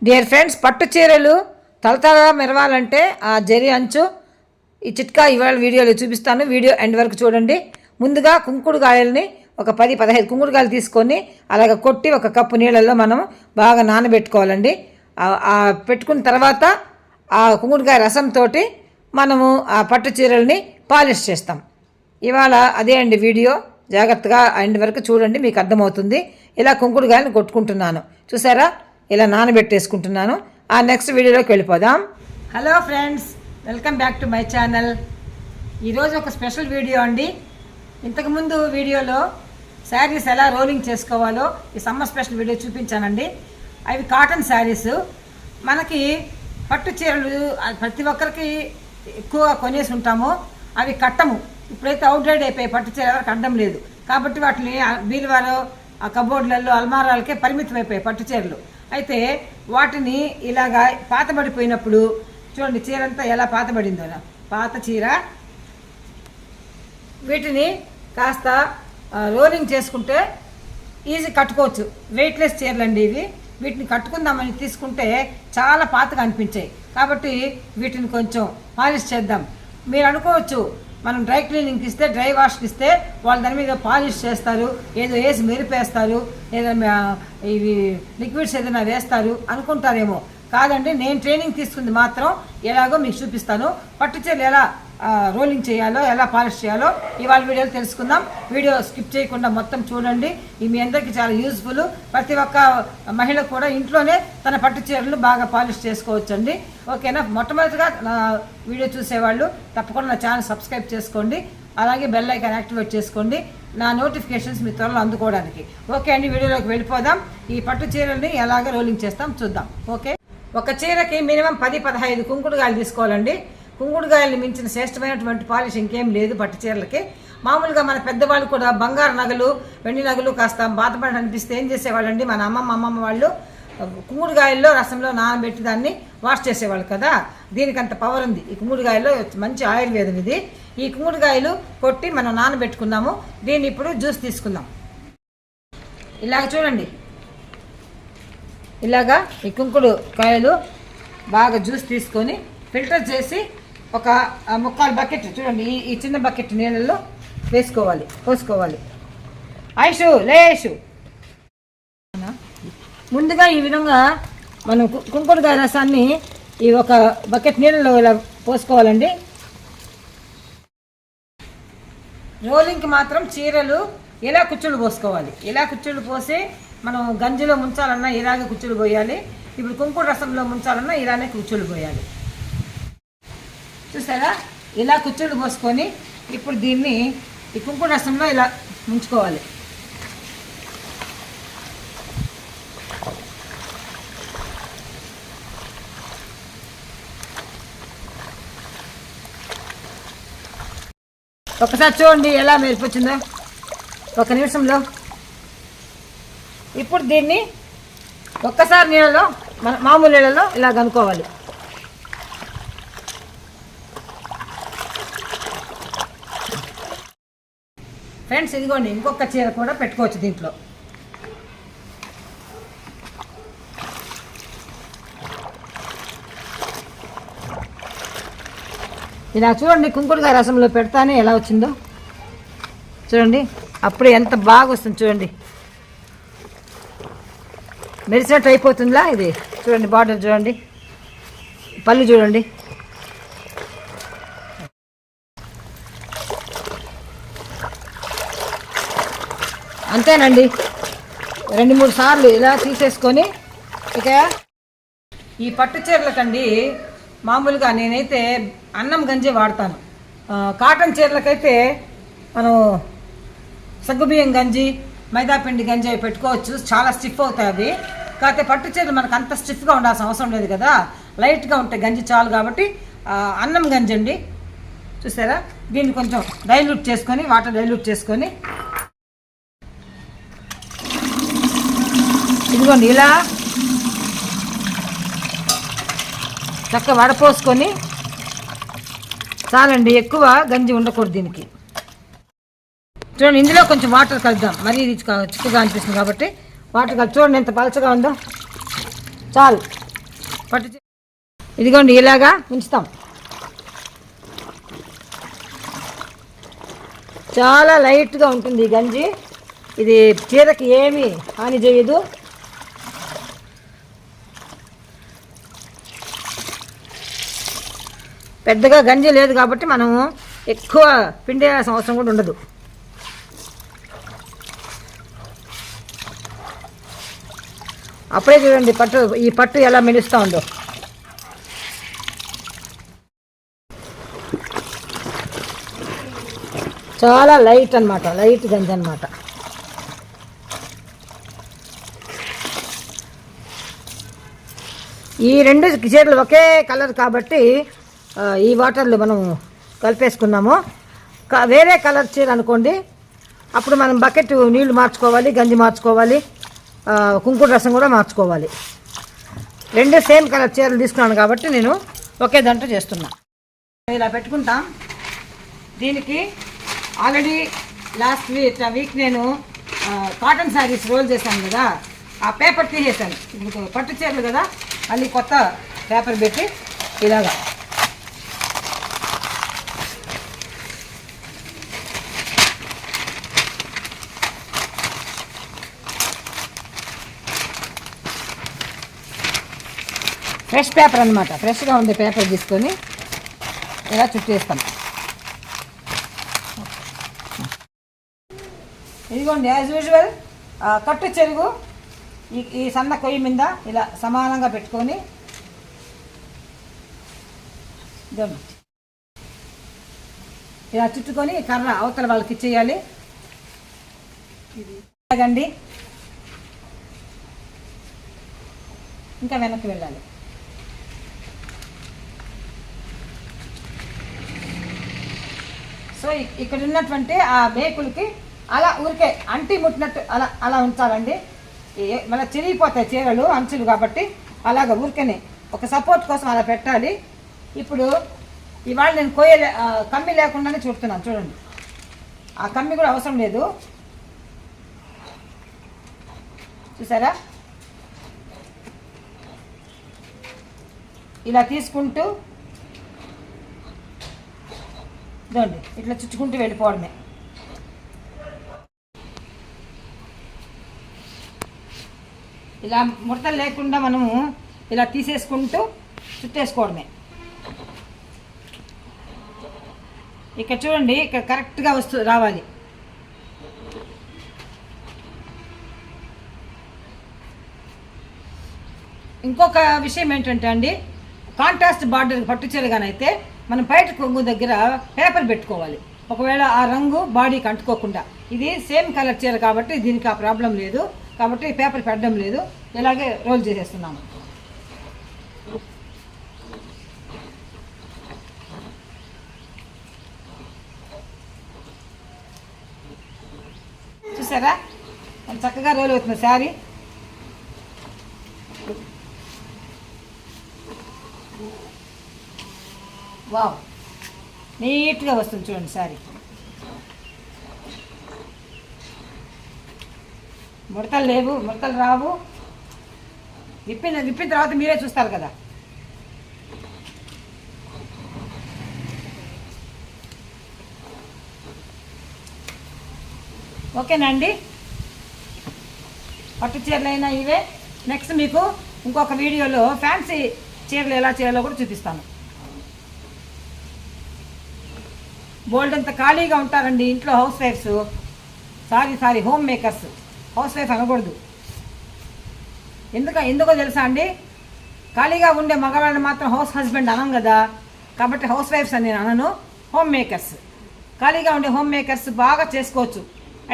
Dear friends, పట్టు చీరలు తలతలా మెరవాలంటే ఆ జరి అంచు ఈ చిట్కా ఇవాళ వీడియోలో చూపిస్తాను. వీడియో ఎండ్ వరకు చూడండి. ముందుగా కుంకుడుకాయలని ఒక 10-15 కుంకుడుకాయలు తీసుకొని అలాగ కొట్టి ఒక కప్పు నీళ్ళల్లో మనం బాగా నానబెట్టుకోవాలండి. పెట్టుకున్న తర్వాత ఆ కుంకుడుకాయ రసంతో మనము ఆ పట్టు చీరల్ని పాలిష్ చేస్తాం. ఇవాళ అదే అండి వీడియో, జాగ్రత్తగా ఎండ్ వరకు చూడండి, మీకు అర్థమవుతుంది. ఇలా కుంకుడుకాయలను కొట్టుకుంటున్నాను, చూసారా? ఇలా నానబెట్టేసుకుంటున్నాను. ఆ నెక్స్ట్ వీడియోలోకి వెళ్ళిపోదాం. Hello friends, welcome back to my channel. ఈరోజు ఒక స్పెషల్ వీడియో అండి. ఇంతకుముందు వీడియోలో శారీస్ ఎలా రోలింగ్ చేసుకోవాలో ఈ సమ్మర్ స్పెషల్ వీడియో చూపించానండి. అవి కాటన్ శారీస్. మనకి పట్టు చీరలు ప్రతి ఒక్కరికి ఎక్కువ కొనేసి ఉంటాము, అవి కట్టము. ఇప్పుడైతే అవుట్డేట్ అయిపోయి పట్టు చీర ఎవరికి అడ్డం లేదు కాబట్టి వాటిని బీరువాలో ఆ కబోర్డులలో అల్మారాలకే పరిమితం అయిపోయాయి పట్టు చీరలు. అయితే వాటిని ఇలాగా పాతబడిపోయినప్పుడు చూడండి, చీర అంతా ఎలా పాతబడిందో, పాత చీర. వీటిని కాస్త రోలింగ్ చేసుకుంటే ఈజీ కట్టుకోవచ్చు. వెయిట్లెస్ చీరలు అండి ఇవి. వీటిని కట్టుకుందామని తీసుకుంటే చాలా పాతగా అనిపించాయి కాబట్టి వీటిని కొంచెం పాలిష్ చేద్దాం. మీరు అనుకోవచ్చు, మనం డ్రై క్లీనింగ్కి ఇస్తే, డ్రై వాష్కి ఇస్తే వాళ్ళు దాని మీద పాలిష్ చేస్తారు, ఏదో వేసి మెరిపేస్తారు, ఏదైనా ఇవి లిక్విడ్స్ ఏదైనా వేస్తారు అనుకుంటారేమో. కాదండి, నేను ట్రైనింగ్ తీసుకుంది మాత్రం ఎలాగో మీకు చూపిస్తాను. పట్టు చీరలు ఎలా రోలింగ్ చేయాలో, ఎలా పాలిష్ చేయాలో ఇవాళ వీడియోలో తెలుసుకుందాం. వీడియో స్కిప్ చేయకుండా మొత్తం చూడండి. ఇది మీ అందరికీ చాలా యూజ్ఫుల్. ప్రతి ఒక్క మహిళ కూడా ఇంట్లోనే తన పట్టు చీరలు బాగా పాలిష్ చేసుకోవచ్చండి. ఓకేనా? మొట్టమొదటిగా నా వీడియో చూసేవాళ్ళు తప్పకుండా నా ఛానల్ సబ్స్క్రైబ్ చేసుకోండి. అలాగే బెల్ ఐకాన్ యాక్టివేట్ చేసుకోండి, నా నోటిఫికేషన్స్ మీ త్వరలో అందుకోవడానికి. ఓకే అండి, వీడియోలోకి వెళ్ళిపోదాం. ఈ పట్టు చీరల్ని ఎలాగ రోలింగ్ చేస్తాం చూద్దాం. ఓకే, ఒక చీరకి మినిమం 10-15 కుంకుడుకాయలు తీసుకోవాలండి. కుంకుడుకాయలు మించిన శ్రేష్టమైనటువంటి పాలిష్ ఇంకేం లేదు పట్టు చీరలకి. మామూలుగా మన పెద్దవాళ్ళు కూడా బంగారు నగలు, వెండి నగలు కాస్త బాధపడి అనిపిస్తే ఏం చేసేవాళ్ళండి, మన అమ్మమ్మ వాళ్ళు కుంకుడుకాయల్లో రసంలో నానబెట్టి దాన్ని వాష్ చేసేవాళ్ళు కదా. దీనికి అంత పవర్ ఉంది ఈ కుంకుడుకాయల్లో, మంచి ఆయుర్వేదం ఇది. ఈ కుంకుడుకాయలు కొట్టి మనం నానబెట్టుకున్నాము. దీన్ని ఇప్పుడు జ్యూస్ తీసుకుందాం. ఇలాగ చూడండి, ఇలాగా ఈ కుంకుడుకాయలు బాగా జ్యూస్ తీసుకొని ఫిల్టర్ చేసి ఒక 3/4 బకెట్ చూడండి, ఈ చిన్న బకెట్ నీళ్ళల్లో పోసుకోవాలి. ఐషు లేషు. ముందుగా ఈ విధంగా మనం కుంకుడుకాయ రసాన్ని ఈ ఒక బకెట్ నీళ్ళలో ఇలా పోసుకోవాలండి. రోలింగ్కి మాత్రం చీరలు ఇలా కుచ్చుళ్ళు పోసుకోవాలి. ఇలా కుచ్చుళ్ళు పోసి మనం గంజిలో ముంచాలన్నా ఇలాగే కుచ్చుళ్ళు పోయాలి. ఇప్పుడు కుంకుడు రసంలో ముంచాలన్నా ఇలానే కుచ్చుళ్ళు పోయాలి. చూసారా? ఇలా కుచ్చుళ్ళు పోసుకొని ఇప్పుడు దీన్ని ఈ కుంకుడు రసంలో ఇలా ముంచుకోవాలి. ఒకసారి చూడండి ఎలా మెరిపొచ్చిందో ఒక నిమిషంలో. ఇప్పుడు దీన్ని ఒక్కసారి నీళ్ళలో, మామూలు నీళ్ళలో ఇలా కనుక్కోవాలి. ఫ్రెండ్స్, ఇదిగోండి ఇంకొక చీర కూడా పెట్టుకోవచ్చు దీంట్లో. ఇలా చూడండి, కుంకుడుకాయ రసంలో పెడతానే ఎలా వచ్చిందో చూడండి. అప్పుడే ఎంత బాగా వస్తుంది చూడండి, మెరిసినట్టు అయిపోతుందిలా. ఇది చూడండి, బార్డర్ చూడండి, పళ్ళు చూడండి. అంతేనండి, 2-3 సార్లు ఇలా తీసేసుకొని. ఇక ఈ పట్టు చీరలకండి మామూలుగా నేనైతే అన్నం గంజి వాడతాను. కాటన్ చీరలకైతే మనం సగ్గుబియ్యం గంజి, మైదాపిండి గంజి అవి పెట్టుకోవచ్చు, చాలా స్టిఫ్ అవుతాయి అవి. కాకపోతే పట్టు చీరలు మనకు అంత స్టిఫ్గా ఉండాల్సిన అవసరం లేదు కదా, లైట్గా ఉంటాయి గంజి చాలు కాబట్టి అన్నం గంజి అండి. చూసారా? దీన్ని కొంచెం డైల్యూట్ చేసుకొని, వాటర్ డైల్యూట్ చేసుకొని ఇదిగోండి ఇలా చక్కగా వడపోసుకొని చాలండి, ఎక్కువ గంజి ఉండకూడదు దీనికి. చూడండి, ఇందులో కొంచెం వాటర్ కలుద్దాం, మరీ ఇది చిక్కుగా అనిపిస్తుంది కాబట్టి వాటర్ కలిపి. చూడండి ఎంత పలచగా ఉందో, చాలు. పట్టు ఇదిగోండి ఇలాగా ఉంచుతాం. చాలా లైట్గా ఉంటుంది ఈ గంజి. ఇది చీరకి ఏమీ హాని చేయదు. పెద్దగా గంజి లేదు కాబట్టి మనము ఎక్కువ పిండేయాల్సిన అవసరం కూడా ఉండదు. అప్పుడే చూడండి ఈ పట్టు ఎలా మెలుస్తూ ఉందో. చాలా లైట్ అనమాట, లైట్ గంజి అనమాట. ఈ రెండు చీరలు ఒకే కలర్ కాబట్టి ఈ వాటర్లో మనం కలిపేసుకున్నాము. వేరే కలర్ చీర అనుకోండి, అప్పుడు మనం బకెట్ నీళ్లు మార్చుకోవాలి, గంజి మార్చుకోవాలి, కుంకుమ రసం కూడా మార్చుకోవాలి. రెండు సేమ్ కలర్ చీరలు తీసుకున్నాను కాబట్టి నేను ఒకే దాంట్లో చేస్తున్నా. ఇలా పెట్టుకుంటాం. దీనికి ఆల్రెడీ లాస్ట్ వీక్ నేను కాటన్ శారీస్ రోల్ చేశాను కదా, ఆ పేపర్ తీసేసాను. ఇప్పుడు పట్టు చీరలు కదా, మళ్ళీ కొత్త పేపర్ పెట్టి ఇలాగా ఫ్రెష్ పేపర్ అనమాట, ఫ్రెష్గా ఉండే పేపర్ తీసుకొని ఇలా చుట్టేస్తాం. ఇదిగోండి యాజ్ యూజువల్ కట్టు చెరుగు ఈ సన్న కొయ్యి మీద ఇలా సమానంగా పెట్టుకొని ఇలా చుట్టుకొని కర్ర అవతల వాళ్ళకి ఇచ్చేయాలి. ఇలాగండి, ఇంకా వెనక్కి వెళ్ళాలి. సో ఇక్కడ ఉన్నటువంటి ఆ మేకులకి అలా ఊరికే అంటి ముట్టినట్టు అలా అలా ఉంచాలండి. మళ్ళీ చిరిగిపోతాయి చీరలు అంచులు కాబట్టి అలాగ ఊరికేనే ఒక సపోర్ట్ కోసం అలా పెట్టాలి. ఇప్పుడు ఇవాళ నేను కమ్మి లేకుండానే చుడుతున్నాను. చూడండి, ఆ కమ్మి కూడా అవసరం లేదు. చూసారా, ఇలా తీసుకుంటూ ఇదండి ఇట్లా చుట్టుకుంటూ వెళ్ళిపోవడమే. ఇలా ముడతలు లేకుండా మనము ఇలా తీసేసుకుంటూ చుట్టేసుకోవడమే. ఇక్కడ చూడండి, ఇక్కడ కరెక్ట్గా రావాలి. ఇంకొక విషయం ఏంటంటే అండి, కాంట్రాస్ట్ బార్డర్ పట్టు చీరగానైతే మనం బయట కొంగు దగ్గర పేపర్ పెట్టుకోవాలి, ఒకవేళ ఆ రంగు బాడీకి అంటుకోకుండా. ఇది సేమ్ కలర్ చీర కాబట్టి దీనికి ఆ ప్రాబ్లం లేదు, కాబట్టి పేపర్ పెట్టడం లేదు. ఇలాగే రోల్ చేసేస్తున్నాము. చూసారా చక్కగా రోల్ అవుతుంది శారీ. వావ్, నీట్గా వస్తుంది చూడండి శారీ. ముడతలు లేవు, ముడతలు రావు. విప్పిన తర్వాత మీరే చూస్తారు కదా. ఓకేనా అండి, పట్టు చీరలైనా ఇవే. నెక్స్ట్ మీకు ఇంకొక వీడియోలో ఫ్యాన్సీ చీరలు ఎలా చేయాలో కూడా చూపిస్తాను. బోల్డ్ అంత ఖాళీగా ఉంటారండి ఇంట్లో హౌస్ వైఫ్స్. Sorry homemakers, housewife అనకూడదు. ఎందుకో తెలుసా అండి, ఖాళీగా ఉండే మగవాళ్ళని మాత్రం హౌస్ హస్బెండ్ అనం కదా, కాబట్టి హౌస్ వైఫ్స్ అని నేను అనను, హోమ్ మేకర్స్. ఖాళీగా ఉండే హోమ్ మేకర్స్ బాగా చేసుకోవచ్చు.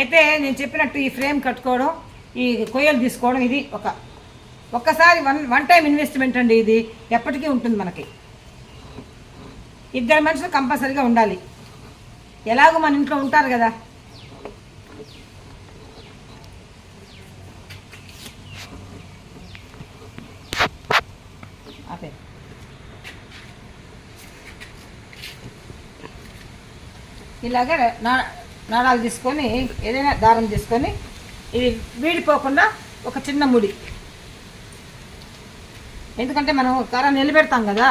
అయితే నేను చెప్పినట్టు ఈ ఫ్రేమ్ కట్టుకోవడం, ఈ కొయ్యలు తీసుకోవడం, ఇది ఒక్కసారి వన్ టైం ఇన్వెస్ట్మెంట్ అండి. ఇది ఎప్పటికీ ఉంటుంది మనకి. ఇద్దరు మనుషులు కంపల్సరీగా ఉండాలి. ఎలాగో మన ఇంట్లో ఉంటారు కదా. ఇలాగే నాడాలు తీసుకొని ఏదైనా దారం తీసుకొని ఇది వీడిపోకుండా ఒక చిన్న ముడి ఎందుకంటే మనం కర్ర నిలబెడతాం కదా,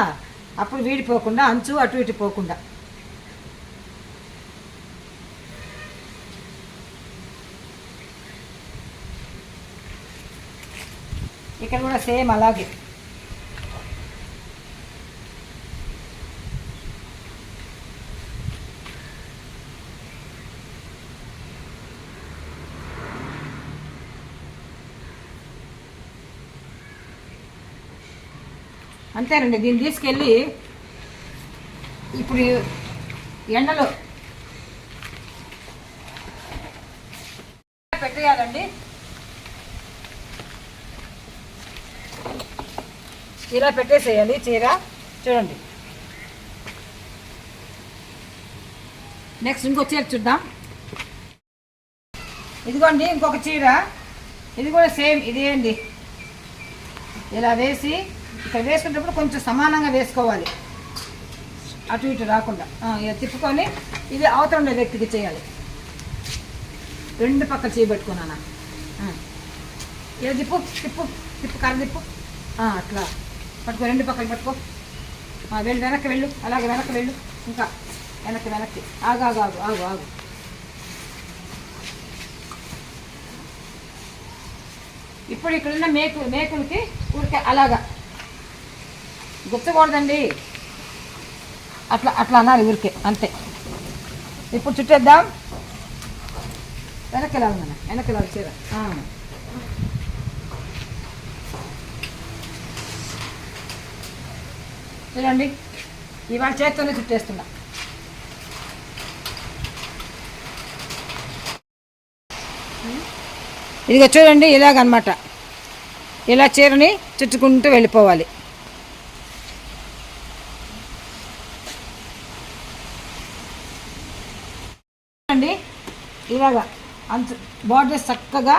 అప్పుడు వీడిపోకుండా, అంచు అటు ఇటు పోకుండా. ఇక్కడ కూడా సేమ్ అలాగే. అంతేనండి. దీన్ని తీసుకెళ్ళి ఇప్పుడు ఎండలో పెట్టేయాలండి. ఇలా పెట్టేసేయాలి చీర. చూడండి, నెక్స్ట్ ఇంకో చీర చూద్దాం. ఇదిగోండి ఇంకొక చీర, ఇది కూడా సేమ్ ఇదే అండి. ఇలా వేసి ఇక్కడ వేసుకునేటప్పుడు కొంచెం సమానంగా వేసుకోవాలి, అటు ఇటు రాకుండా. ఇలా తిప్పుకొని ఇది అవతల ఉండే వ్యక్తికి చేయాలి. రెండు పక్కలు చేయబెట్టుకున్నాను. ఇలా తిప్పు తిప్పు తిప్పు, కర్ర తిప్పు. అట్లా పట్టుకో, రెండు పక్కలు పట్టుకో. వెళ్ళు, వెనక్కి వెళ్ళు, అలాగే వెనక్కి వెళ్ళు, ఇంకా వెనక్కి వెనక్కి. ఆగు ఆగు ఆగు ఆగు ఆగు. ఇప్పుడు ఇక్కడున్న మేకులకి ఊరికే అలాగా గుచ్చకూడదండి, అట్లా అట్లా అనాలి ఊరికే, అంతే. ఇప్పుడు చుట్టేద్దాం. వెనక్కి లాగు నాన్న, వెనక్కి లాగు చీర. చూడండి, ఇవాళ చేత్తోనే చుట్టేస్తున్నా. ఇదిగో చూడండి, ఇలాగనమాట. ఇలా చీరని చుట్టుకుంటూ వెళ్ళిపోవాలి. అండి ఇలాగా అంచు బార్డర్స్ చక్కగా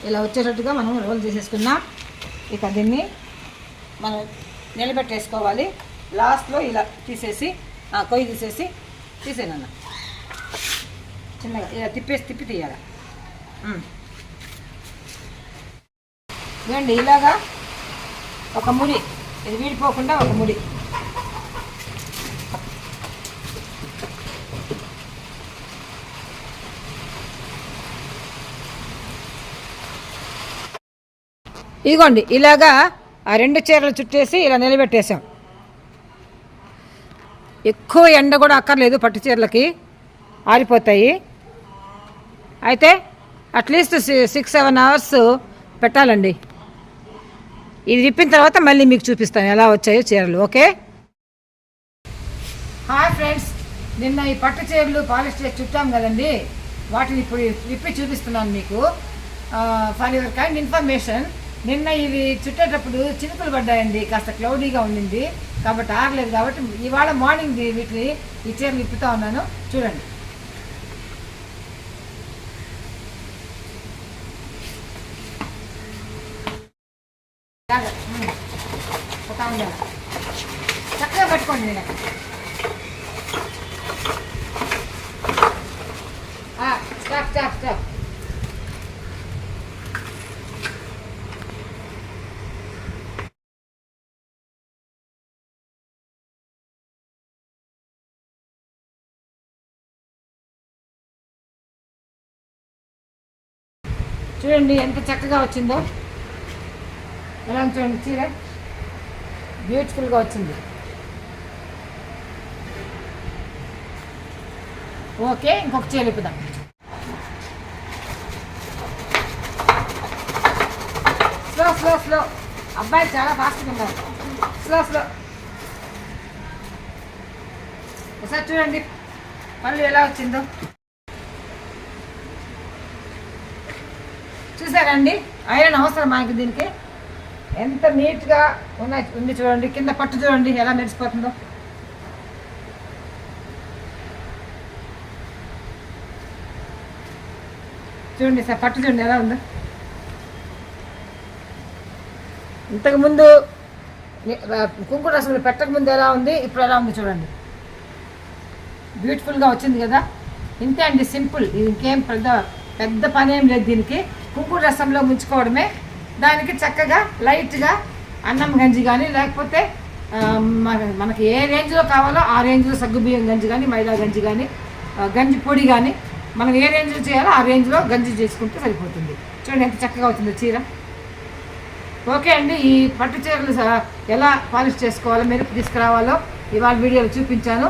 ఇలా వచ్చేటట్టుగా మనం రోల్ చేసేసుకున్నాం. ఇక దీన్ని మనం నిలబెట్టేసుకోవాలి. లాస్ట్లో ఇలా తీసేసి కొయ్యి తీసేసి తీసేనన్న చిన్నగా ఇలా తిప్పి తీయాలి. ఇవ్వండి ఇలాగా ఒక ముడి, ఇది వీడిపోకుండా ఒక ముడి. ఇదిగోండి ఇలాగా ఆ రెండు చీరలు చుట్టేసి ఇలా నిలబెట్టేసాం. ఎక్కువ ఎండ కూడా అక్కర్లేదు, పట్టు చీరలకి ఆరిపోతాయి. అయితే అట్లీస్ట్ 6-7 అవర్స్ పెట్టాలండి. ఇది విప్పిన తర్వాత మళ్ళీ మీకు చూపిస్తాను ఎలా వచ్చాయో చీరలు. Okay, hi friends. నిన్న ఈ పట్టు చీరలు పాలిష్ చేసి చుట్టాం కదండి, వాటిని ఇప్పుడు విప్పి చూపిస్తున్నాను మీకు. ఫర్ యువర్ కైండ్ ఇన్ఫర్మేషన్, నిన్న ఇవి చుట్టేటప్పుడు చినుకులు పడ్డాయండి, కాస్త క్లౌడీగా ఉండింది కాబట్టి ఆరలేదు. కాబట్టి ఇవాళ మార్నింగ్ వీటిని ఈ చీరలు విప్పుతా ఉన్నాను. చూడండి, చక్కగా పట్టుకోండి. నేను స్టాప్ స్టాప్ స్టాప్. చూడండి ఎంత చక్కగా వచ్చిందో. ఎలా చూడండి, చీర బ్యూటిఫుల్గా వచ్చింది. ఓకే, ఇంకొక చీర ఇప్పుదాం. స్లో స్లో స్లో, అబ్బాయి చాలా ఫాస్ట్గా ఉన్నారు. Slow slow. ఒకసారి చూడండి పళ్ళు ఎలా వచ్చిందో. చూసారండి, ఐరన్ అవసరం మనకి. దీనికి ఎంత నీట్గా ఉంది చూడండి. కింద పట్టు చూడండి ఎలా మెరిసిపోతుందో. చూడండి సార్, పట్టు చూడండి ఎలా ఉందో. ఇంతకుముందు కుంకుమ రసంలో పెట్టకముందు ఎలా ఉంది, ఇప్పుడు ఎలా ఉంది చూడండి. బ్యూటిఫుల్గా వచ్చింది కదా. ఇంతే అండి, సింపుల్. ఇది ఇంకేం పెద్ద పని ఏం లేదు. దీనికి కుంకుమ రసంలో ముంచుకోవడమే. దానికి చక్కగా లైట్గా అన్నం గంజి కానీ లేకపోతే మనకి ఏ రేంజ్లో కావాలో ఆ రేంజ్లో సగ్గుబియ్యం గంజి కానీ మైదా గంజి కానీ గంజి పొడి కానీ మనం ఏ రేంజ్లో చేయాలో ఆ రేంజ్లో గంజి చేసుకుంటే సరిపోతుంది. చూడండి ఎంత చక్కగా అవుతుందో చీర. ఓకే అండి, ఈ పట్టు చీరలు ఎలా పాలిష్ చేసుకోవాలో మెరుపు తీసుకురావాలో ఇవాళ వీడియోలో చూపించాను.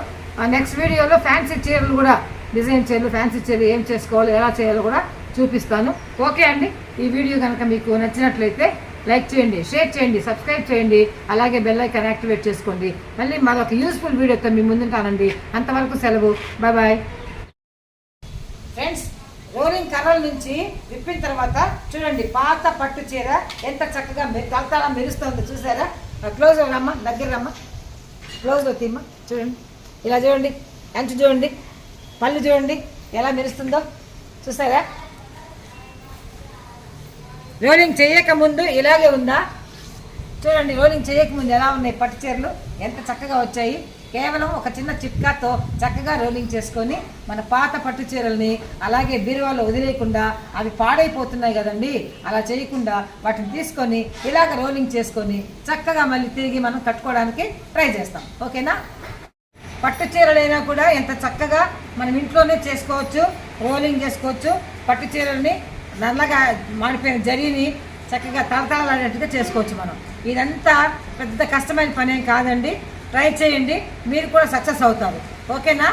నెక్స్ట్ వీడియోలో ఫ్యాన్సీ చీరలు కూడా, డిజైన్ చీరలు, ఫ్యాన్సీ చీరలు ఏం చేసుకోవాలో ఎలా చేయాలో కూడా చూపిస్తాను. ఓకే అండి, ఈ వీడియో కనుక మీకు నచ్చినట్లయితే లైక్ చేయండి, షేర్ చేయండి, సబ్స్క్రైబ్ చేయండి, అలాగే బెల్ ఐకాన్ యాక్టివేట్ చేసుకోండి. మళ్ళీ మరొక యూస్ఫుల్ వీడియోతో మీ ముందుంటానండి. అంతవరకు సెలవు, బాయ్ బాయ్. ఫ్రెండ్స్, రోలింగ్ కర్రల నుంచి విప్పిన తర్వాత చూడండి పాత పట్టు చీర ఎంత చక్కగా తలతల మెరుస్తుందో చూసారా. క్లోజ్లో రమ్మా, దగ్గర రమ్మా, క్లోజ్లో తీమ్మా. చూడండి ఇలా చూడండి, అంచు చూడండి, పళ్ళు చూడండి ఎలా మెరుస్తుందో చూసారా. రోలింగ్ చేయకముందు ఇలాగే ఉందా చూడండి, రోలింగ్ చేయకముందు ఎలా ఉన్నాయి పట్టు చీరలు, ఎంత చక్కగా వచ్చాయి. కేవలం ఒక చిన్న చిట్కాతో చక్కగా రోలింగ్ చేసుకొని మన పాత పట్టు చీరల్ని అలాగే బీరువాలో వదిలేయకుండా, అవి పాడైపోతున్నాయి కదండి, అలా చేయకుండా వాటిని తీసుకొని ఇలాగ రోలింగ్ చేసుకొని చక్కగా మళ్ళీ తిరిగి మనం కట్టుకోవడానికి ట్రై చేస్తాం. ఓకేనా. పట్టు చీరలైనా కూడా ఎంత చక్కగా మనం ఇంట్లోనే చేసుకోవచ్చు, రోలింగ్ చేసుకోవచ్చు. పట్టు చీరల్ని నల్లగా మాడిపోయిన జరీని చక్కగా తలతలలాడేట్టుగా చేసుకోవచ్చు మనం. ఇదంతా పెద్ద కష్టమైన పని ఏం కాదండి. ట్రై చేయండి, మీరు కూడా సక్సెస్ అవుతారు. ఓకేనా.